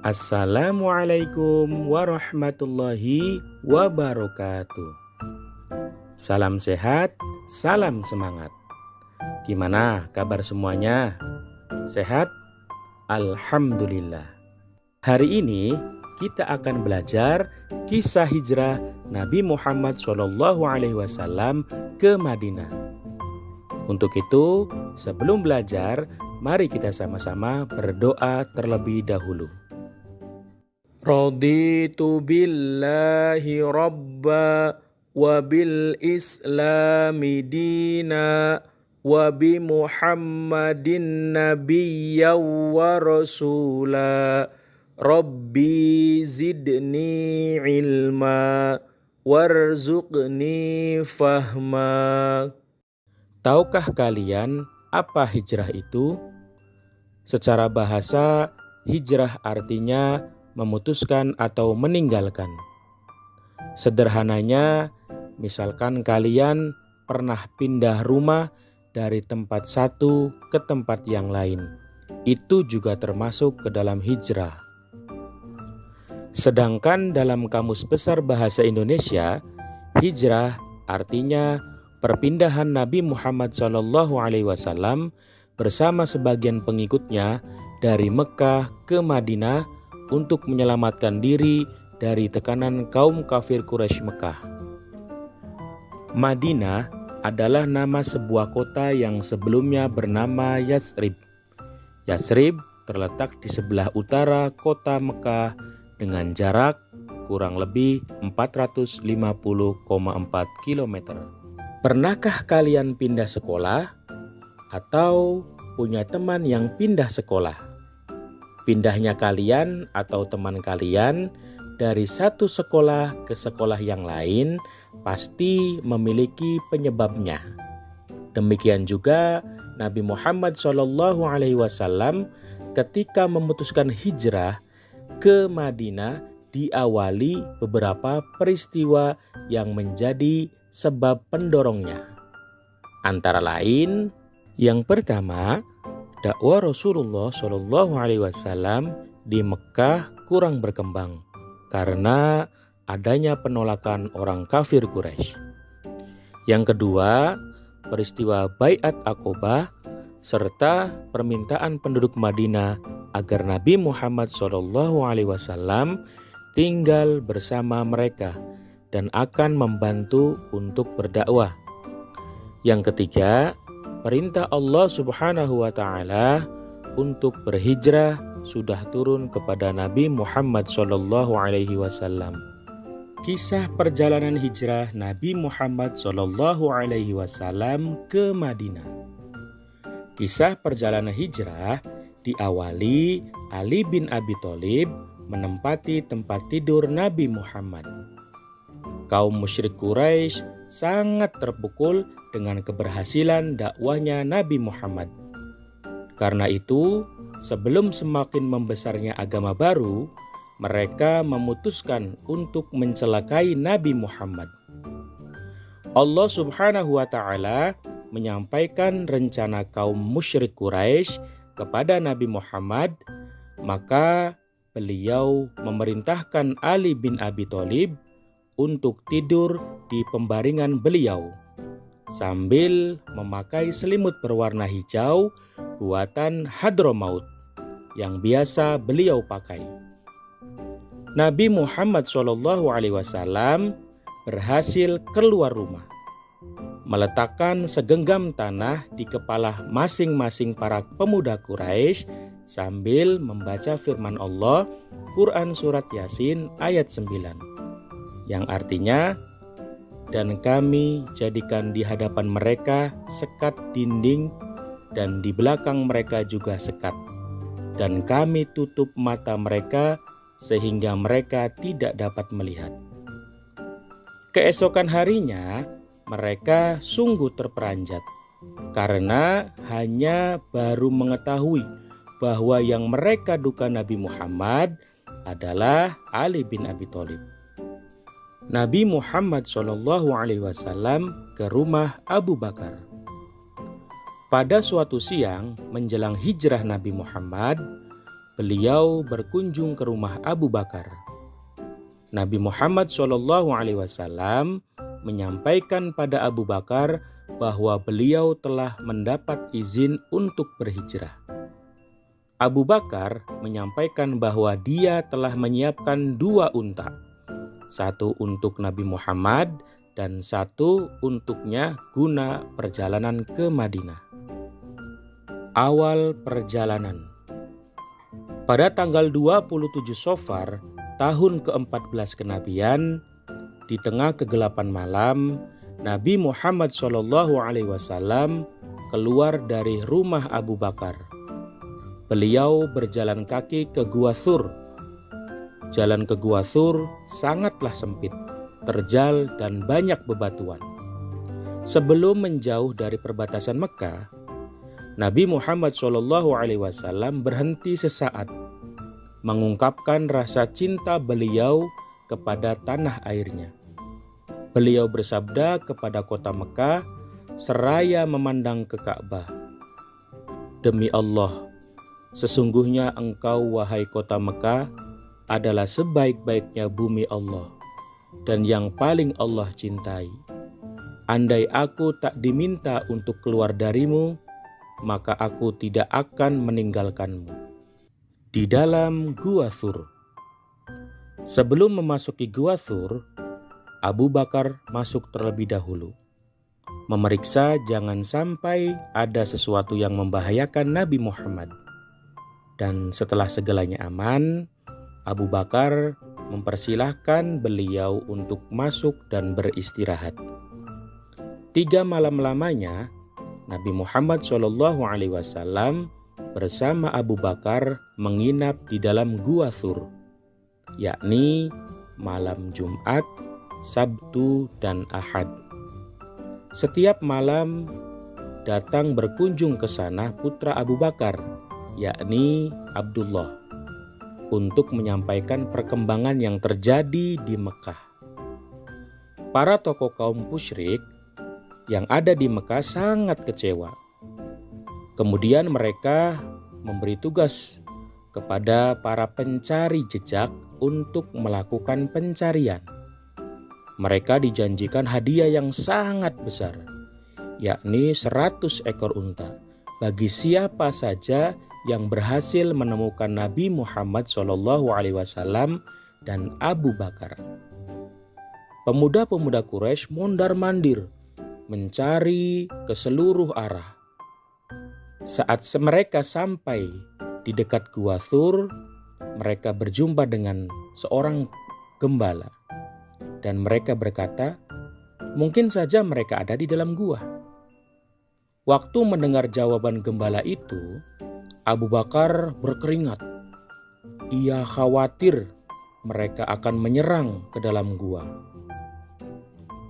Assalamualaikum warahmatullahi wabarakatuh. Salam sehat, salam semangat. Gimana kabar semuanya? Sehat? Alhamdulillah. Hari ini kita akan belajar kisah hijrah Nabi Muhammad SAW ke Madinah. Untuk itu, sebelum belajar, mari kita sama-sama berdoa terlebih dahulu. Raditu billahi rabba wa bil islami dina wa bi Muhammadin nabiyya wa rasula. Rabbi zidni ilma warzuqni fahma. Tahukah kalian apa hijrah itu? Secara bahasa, hijrah artinya memutuskan atau meninggalkan. Sederhananya, misalkan kalian pernah pindah rumah dari tempat satu ke tempat yang lain. Itu juga termasuk ke dalam hijrah. Sedangkan dalam Kamus Besar Bahasa Indonesia, hijrah artinya perpindahan Nabi Muhammad SAW bersama sebagian pengikutnya dari Mekah ke Madinah untuk menyelamatkan diri dari tekanan kaum kafir Quraisy Mekah. Madinah adalah nama sebuah kota yang sebelumnya bernama Yatsrib. Yatsrib terletak di sebelah utara kota Mekah dengan jarak kurang lebih 450,4 km. Pernahkah kalian pindah sekolah atau punya teman yang pindah sekolah? Pindahnya kalian atau teman kalian dari satu sekolah ke sekolah yang lain pasti memiliki penyebabnya. Demikian juga Nabi Muhammad SAW ketika memutuskan hijrah ke Madinah diawali beberapa peristiwa yang menjadi sebab pendorongnya. Antara lain, yang pertama, dakwah Rasulullah SAW di Mekah kurang berkembang karena adanya penolakan orang kafir Quraisy. Yang kedua, peristiwa Baiat Aqobah serta permintaan penduduk Madinah agar Nabi Muhammad SAW tinggal bersama mereka dan akan membantu untuk berdakwah. Yang ketiga, perintah Allah Subhanahu wa Ta'ala untuk berhijrah sudah turun kepada Nabi Muhammad SAW. Kisah perjalanan hijrah Nabi Muhammad SAW ke Madinah. Kisah perjalanan hijrah diawali Ali bin Abi Thalib menempati tempat tidur Nabi Muhammad. Kaum musyrik Quraisy sangat terpukul dengan keberhasilan dakwahnya Nabi Muhammad. Karena itu, sebelum semakin membesarnya agama baru, mereka memutuskan untuk mencelakai Nabi Muhammad. Allah Subhanahu wa Ta'ala menyampaikan rencana kaum musyrik Quraisy kepada Nabi Muhammad, maka beliau memerintahkan Ali bin Abi Thalib untuk tidur di pembaringan beliau sambil memakai selimut berwarna hijau buatan Hadramaut yang biasa beliau pakai. Nabi Muhammad SAW berhasil keluar rumah, meletakkan segenggam tanah di kepala masing-masing para pemuda Quraisy sambil membaca firman Allah Quran Surat Yasin ayat 9 yang artinya, dan kami jadikan di hadapan mereka sekat dinding dan di belakang mereka juga sekat, dan kami tutup mata mereka sehingga mereka tidak dapat melihat. Keesokan harinya mereka sungguh terperanjat karena hanya baru mengetahui bahwa yang mereka duga Nabi Muhammad adalah Ali bin Abi Thalib. Nabi Muhammad SAW ke rumah Abu Bakar. Pada suatu siang menjelang hijrah Nabi Muhammad, beliau berkunjung ke rumah Abu Bakar. Nabi Muhammad SAW menyampaikan pada Abu Bakar bahwa beliau telah mendapat izin untuk berhijrah. Abu Bakar menyampaikan bahwa dia telah menyiapkan 2 unta, satu untuk Nabi Muhammad dan satu untuknya guna perjalanan ke Madinah. Awal perjalanan. Pada tanggal 27 Safar tahun ke-14 kenabian, di tengah kegelapan malam, Nabi Muhammad SAW keluar dari rumah Abu Bakar. Beliau berjalan kaki ke Gua Thur. Jalan ke Gua Thur sangatlah sempit, terjal dan banyak bebatuan. Sebelum menjauh dari perbatasan Mekah, Nabi Muhammad SAW berhenti sesaat, mengungkapkan rasa cinta beliau kepada tanah airnya. Beliau bersabda kepada kota Mekah seraya memandang ke Ka'bah, "Demi Allah, sesungguhnya engkau wahai kota Mekah adalah sebaik-baiknya bumi Allah dan yang paling Allah cintai. Andai aku tak diminta untuk keluar darimu, maka aku tidak akan meninggalkanmu." Di dalam Gua Thur. Sebelum memasuki Gua Thur, Abu Bakar masuk terlebih dahulu, memeriksa jangan sampai ada sesuatu yang membahayakan Nabi Muhammad. Dan setelah segalanya aman, Abu Bakar mempersilahkan beliau untuk masuk dan beristirahat. 3 malam lamanya, Nabi Muhammad SAW bersama Abu Bakar menginap di dalam Gua Thur, yakni malam Jumat, Sabtu, dan Ahad. Setiap malam datang berkunjung ke sana putra Abu Bakar, yakni Abdullah, untuk menyampaikan perkembangan yang terjadi di Mekah. Para tokoh kaum musyrik yang ada di Mekah sangat kecewa. Kemudian mereka memberi tugas kepada para pencari jejak untuk melakukan pencarian. Mereka dijanjikan hadiah yang sangat besar, yakni 100 ekor unta, bagi siapa saja yang berhasil menemukan Nabi Muhammad SAW dan Abu Bakar. Pemuda-pemuda Quraisy mondar-mandir mencari ke seluruh arah. Saat mereka sampai di dekat Gua Thur, mereka berjumpa dengan seorang gembala. Dan mereka berkata, mungkin saja mereka ada di dalam gua. Waktu mendengar jawaban gembala itu, Abu Bakar berkeringat. Ia khawatir mereka akan menyerang ke dalam gua.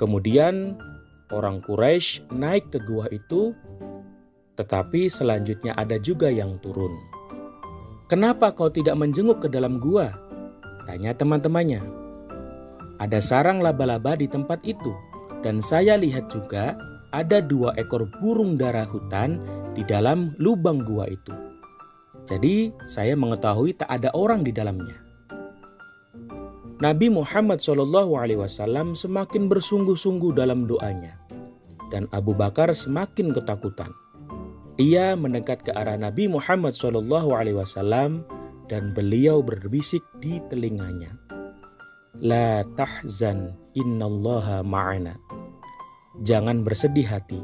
Kemudian orang Quraisy naik ke gua itu, tetapi selanjutnya ada juga yang turun. "Kenapa kau tidak menjenguk ke dalam gua?" tanya teman-temannya. "Ada sarang laba-laba di tempat itu, dan saya lihat juga ada 2 ekor burung dara hutan di dalam lubang gua itu. Jadi saya mengetahui tak ada orang di dalamnya." Nabi Muhammad SAW semakin bersungguh-sungguh dalam doanya, dan Abu Bakar semakin ketakutan. Ia mendekat ke arah Nabi Muhammad SAW dan beliau berbisik di telinganya, "La tahzan, innallaha ma'ana." Jangan bersedih hati,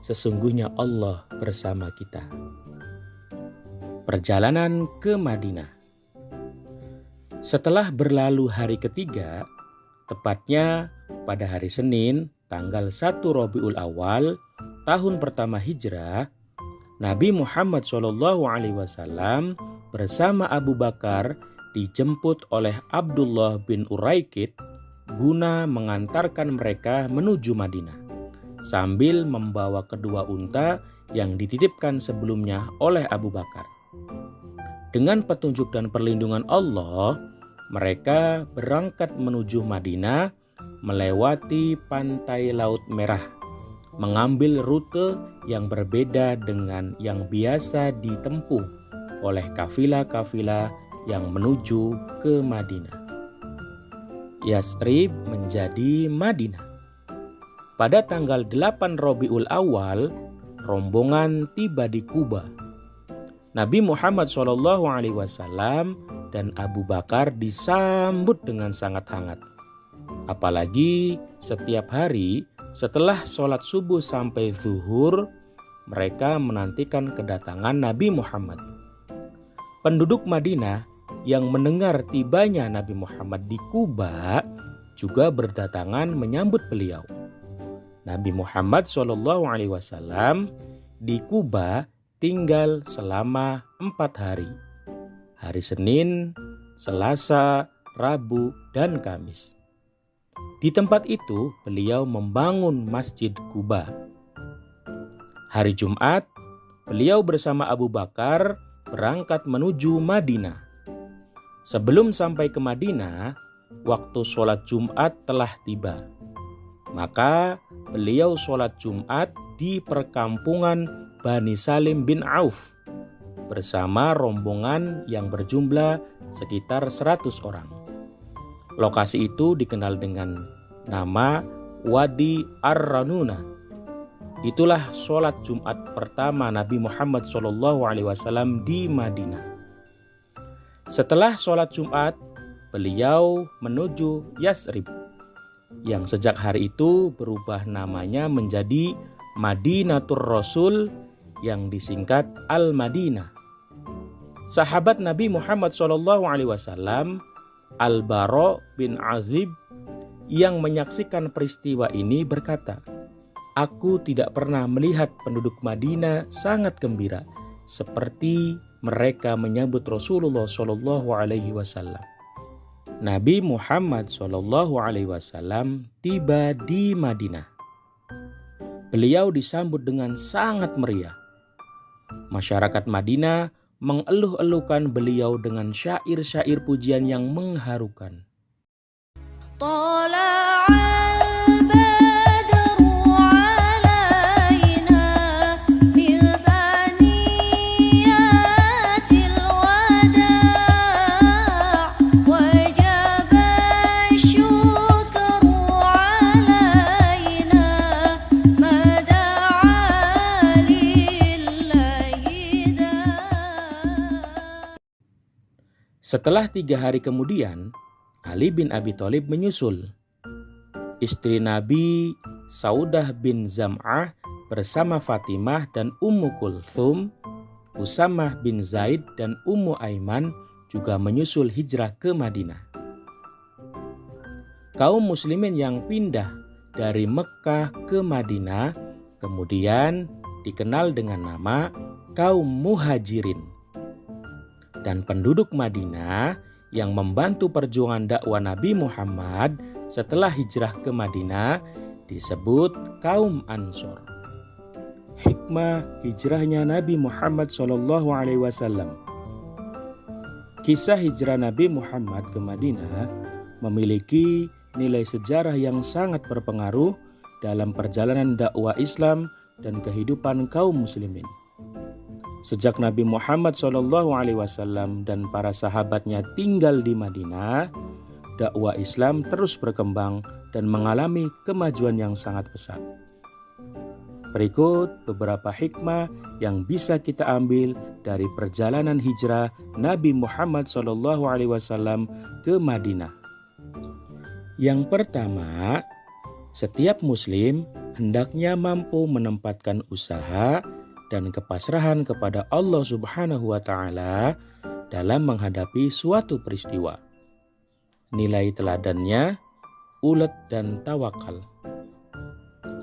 sesungguhnya Allah bersama kita. Perjalanan ke Madinah. Setelah berlalu hari ketiga, tepatnya pada hari Senin, tanggal 1 Rabiul Awal, tahun pertama Hijrah, Nabi Muhammad SAW bersama Abu Bakar dijemput oleh Abdullah bin Uraikid guna mengantarkan mereka menuju Madinah, sambil membawa kedua unta yang dititipkan sebelumnya oleh Abu Bakar. Dengan petunjuk dan perlindungan Allah, mereka berangkat menuju Madinah melewati pantai Laut Merah, mengambil rute yang berbeda dengan yang biasa ditempuh oleh kafilah-kafilah yang menuju ke Madinah. Yasrib menjadi Madinah. Pada tanggal 8 Rabiul Awal, rombongan tiba di Kuba. Nabi Muhammad SAW dan Abu Bakar disambut dengan sangat hangat. Apalagi setiap hari setelah sholat subuh sampai zuhur, mereka menantikan kedatangan Nabi Muhammad. Penduduk Madinah yang mendengar tibanya Nabi Muhammad di Kuba juga berdatangan menyambut beliau. Nabi Muhammad SAW di Kuba tinggal selama 4 hari. Hari Senin, Selasa, Rabu, dan Kamis. Di tempat itu beliau membangun Masjid Kuba. Hari Jumat, beliau bersama Abu Bakar berangkat menuju Madinah. Sebelum sampai ke Madinah, waktu sholat Jumat telah tiba. Maka beliau sholat Jumat di perkampungan Bani Salim bin Auf bersama rombongan yang berjumlah sekitar 100 orang. Lokasi itu dikenal dengan nama Wadi Ar-Ranuna. Itulah sholat Jumat pertama Nabi Muhammad SAW di Madinah. Setelah sholat Jumat, beliau menuju Yasrib, yang sejak hari itu berubah namanya menjadi Madinatur Rasul, yang disingkat Al-Madinah. Sahabat Nabi Muhammad SAW, Al-Bara bin Azib, yang menyaksikan peristiwa ini berkata, "Aku tidak pernah melihat penduduk Madinah sangat gembira seperti mereka menyambut Rasulullah SAW." Nabi Muhammad SAW tiba di Madinah. Beliau disambut dengan sangat meriah. Masyarakat Madinah mengeluh-elukan beliau dengan syair-syair pujian yang mengharukan. Setelah 3 hari kemudian, Ali bin Abi Thalib menyusul. Istri Nabi Saudah bin Zam'ah bersama Fatimah dan Ummu Kulthum, Usamah bin Zaid dan Ummu Aiman juga menyusul hijrah ke Madinah. Kaum muslimin yang pindah dari Mekkah ke Madinah kemudian dikenal dengan nama kaum Muhajirin. Dan penduduk Madinah yang membantu perjuangan dakwah Nabi Muhammad setelah hijrah ke Madinah disebut kaum Ansor. Hikmah hijrahnya Nabi Muhammad SAW. Kisah hijrah Nabi Muhammad ke Madinah memiliki nilai sejarah yang sangat berpengaruh dalam perjalanan dakwah Islam dan kehidupan kaum muslimin. Sejak Nabi Muhammad SAW dan para sahabatnya tinggal di Madinah, dakwah Islam terus berkembang dan mengalami kemajuan yang sangat pesat. Berikut beberapa hikmah yang bisa kita ambil dari perjalanan hijrah Nabi Muhammad SAW ke Madinah. Yang pertama, setiap muslim hendaknya mampu menempatkan usaha dan kepasrahan kepada Allah Subhanahu wa Ta'ala dalam menghadapi suatu peristiwa. Nilai teladannya ulet dan tawakal.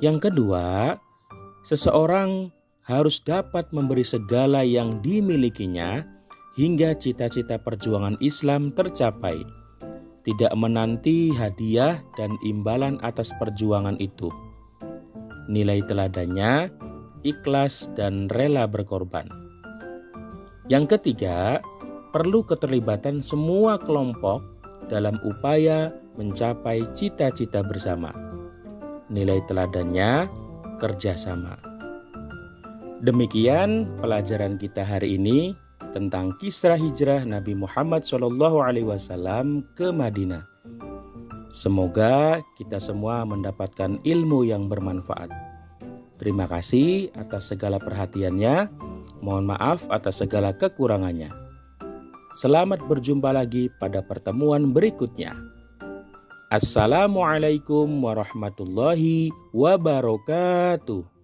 Yang kedua, seseorang harus dapat memberi segala yang dimilikinya hingga cita-cita perjuangan Islam tercapai, tidak menanti hadiah dan imbalan atas perjuangan itu. Nilai teladannya ikhlas dan rela berkorban. Yang ketiga, perlu keterlibatan semua kelompok dalam upaya mencapai cita-cita bersama. Nilai teladannya kerjasama. Demikian pelajaran kita hari ini. tentang kisah hijrah Nabi Muhammad SAW ke Madinah. Semoga kita semua mendapatkan ilmu yang bermanfaat. Terima kasih atas segala perhatiannya. Mohon maaf atas segala kekurangannya. Selamat berjumpa lagi pada pertemuan berikutnya. Assalamualaikum warahmatullahi wabarakatuh.